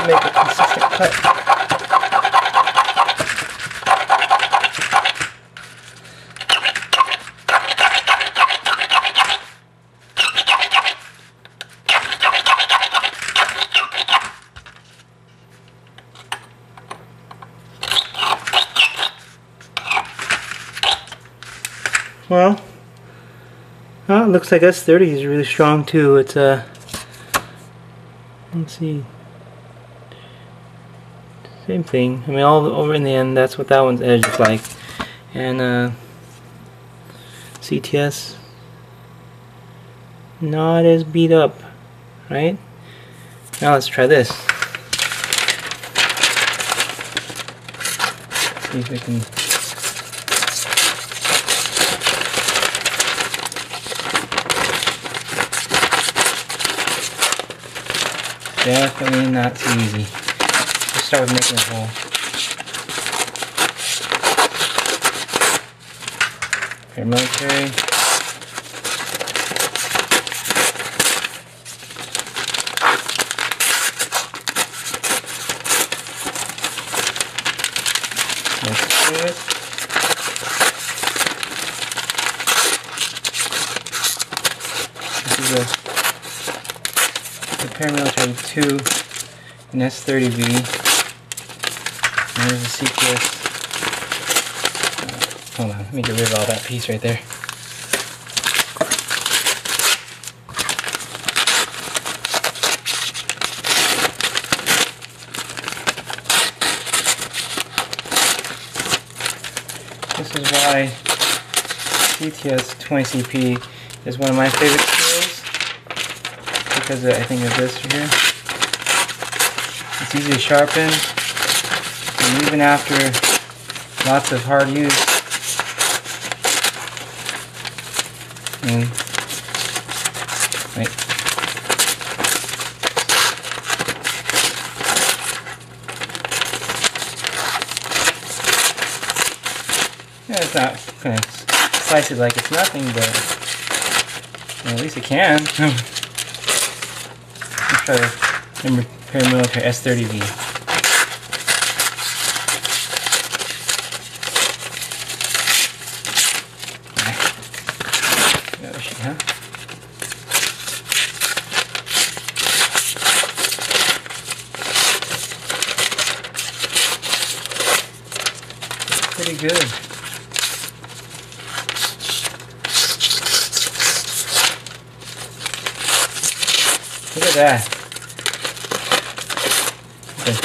make a consistent cut. Well, it looks like S30 is really strong too. It's let's see, same thing. I mean, all over in the end, that's what that one's edge is like. And CTS, not as beat up, right? Now let's try this. See if we can. Definitely not too easy. Let's start with making a hole. Paramilitary. Let's do it. This is the paramilitary 2 in s30v. And there's a CTS. Hold on, let me get rid of all that piece right there. This is why CTS 20CP is one of my favorite tools, because I think of this here. It's easy to sharpen, and even after lots of hard use, wait. Yeah, it's not gonna slice it like it's nothing, but at least it can. Let's try the paramilitary s30v. Pretty good. Look at that. Okay.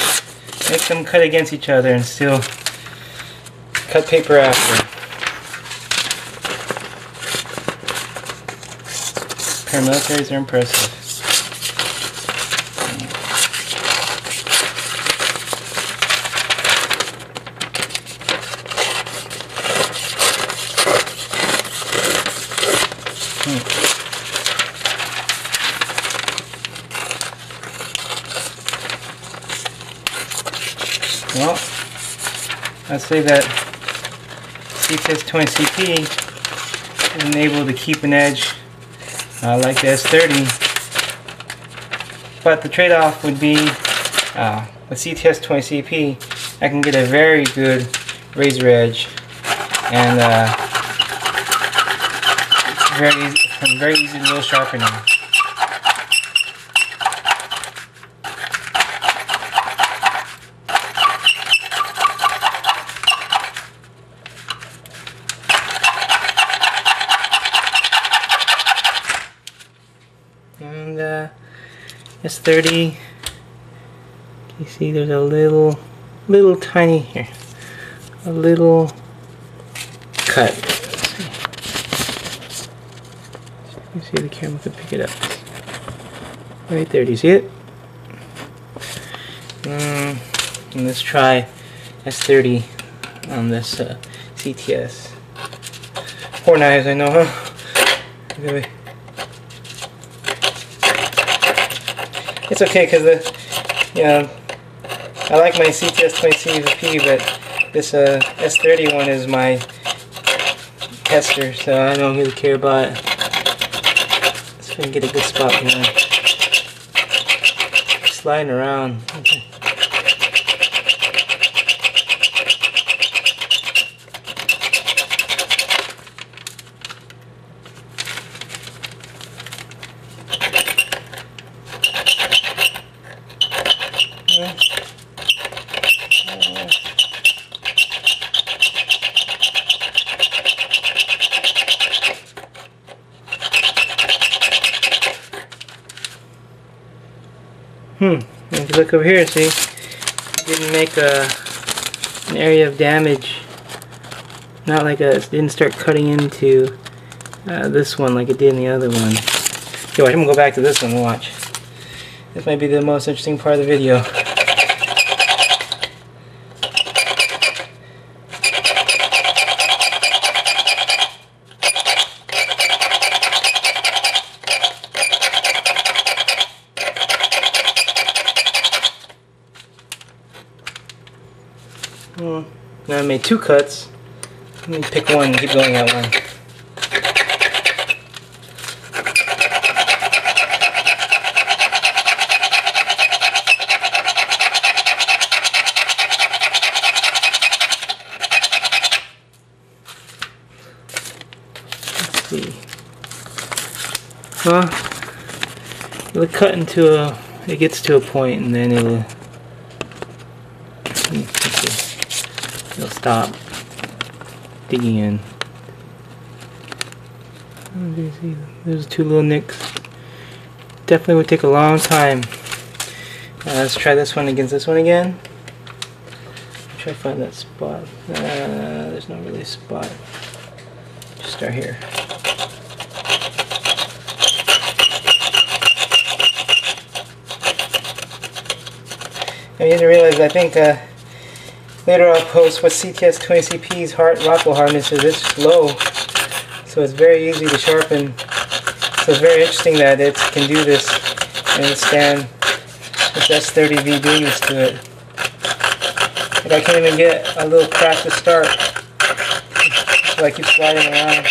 Make them cut against each other and still cut paper after. Paramilitaries are impressive. Well, I'd say that CTS 20CP isn't able to keep an edge like the S30, but the trade-off would be with CTS 20CP I can get a very good razor edge, and very easy wheel sharpening. And S30, you see there's a little tiny here, a little cut. You see the camera could pick it up right there. Do you see it? And let's try S30 on this CTS. Poor knives, I know, huh? Maybe. It's okay, because I like my CTS 20CP, but this S30 one is my tester, so I don't really care about it. Let's try and get a good spot here. Sliding around. Okay. If you look over here, see, it didn't make an area of damage. Not like it didn't start cutting into this one like it did in the other one. Okay, I'm gonna go back to this one and watch. This might be the most interesting part of the video. Now I made 2 cuts. Let me pick one and keep going at one. Let's see. Well, it'll cut into it gets to a point and then it'll stop digging in. There's 2 little nicks. Definitely would take a long time. Let's try this one against this one again. Try to find that spot. There's not really a spot. Just start here. I didn't realize, I think later I'll post what CTS-20CP's Rockwell hardness is. It's low, so it's very easy to sharpen. So it's very interesting that it can do this and withstand this s30v doing this to it. Like I can't even get a little crack to start, so I keep sliding around.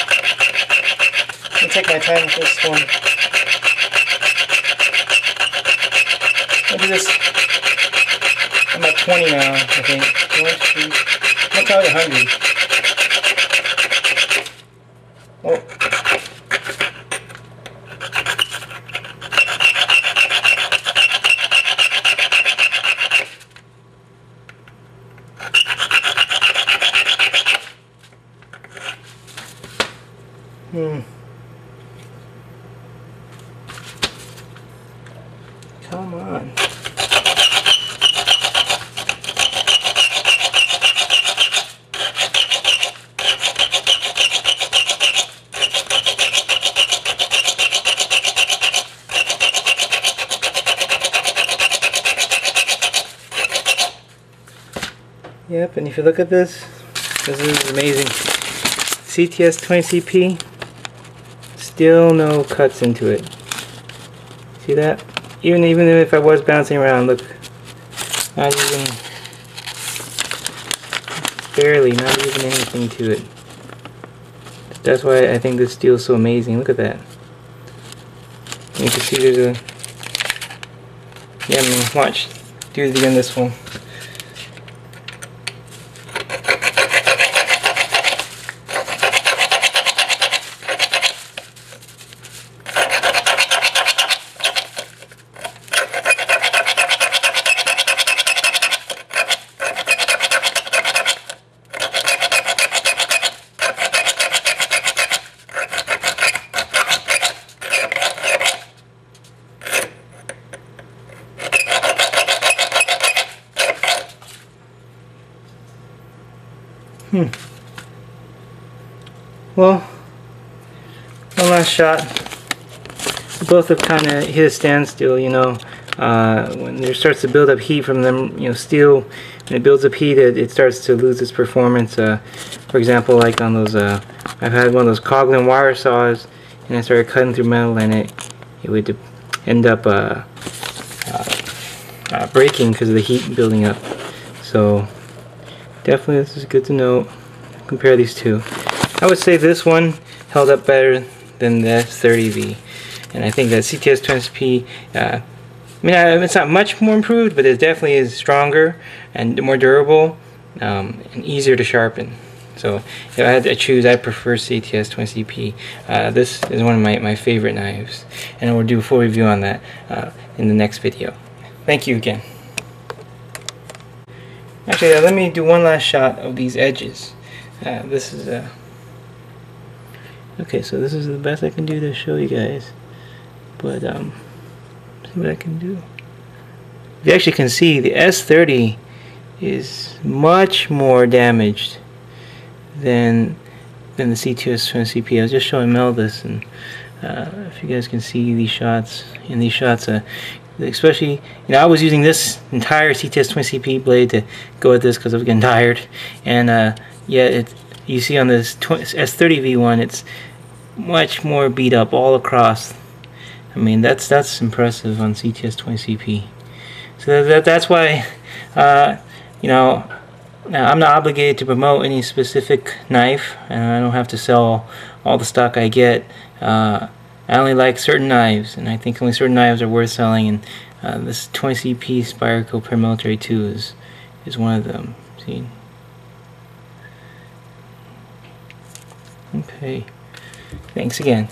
Let me take my time with this one. Look at this. I'm at 20 now, I think. 1, 2, I'm probably 100. Oh. Come on. Yep, and if you look at this is amazing. CTS-20CP, still no cuts into it. See that? Even if I was bouncing around, look, not even, barely, not even anything to it. That's why I think this steel is so amazing. Look at that. And you can see there's a, yeah, I mean, watch, do it again, this one. Well, one last shot. Both have kind of hit a standstill, you know. When there starts to build up heat from them, you know, steel, when it builds up heat, it starts to lose its performance. For example, like on those, I've had one of those Coghlan wire saws, and I started cutting through metal, and it would end up breaking because of the heat building up. So definitely, this is good to know. Compare these two. I would say this one held up better than the s30v, and I think that CTS-20CP, I mean, it's not much more improved, but it definitely is stronger and more durable and easier to sharpen. So if I had to choose, I prefer CTS-20CP. This is one of my favorite knives, and we'll do a full review on that in the next video. Thank you again. Actually, let me do one last shot of these edges. This is okay, so this is the best I can do to show you guys. But see what I can do. You actually can see the S30 is much more damaged than the C2S20CP. I was just showing Mel this, and if you guys can see these shots, in these shots, especially, I was using this entire CTS20CP blade to go with this because I was getting tired, and yeah, you see on this S30v one, it's much more beat up all across. I mean, that's impressive on CTS20CP. So that's why, now I'm not obligated to promote any specific knife, and I don't have to sell all the stock I get. I only like certain knives, and I think only certain knives are worth selling, and this 20CP Spyderco Paramilitary 2 is one of them. See? Okay. Thanks again.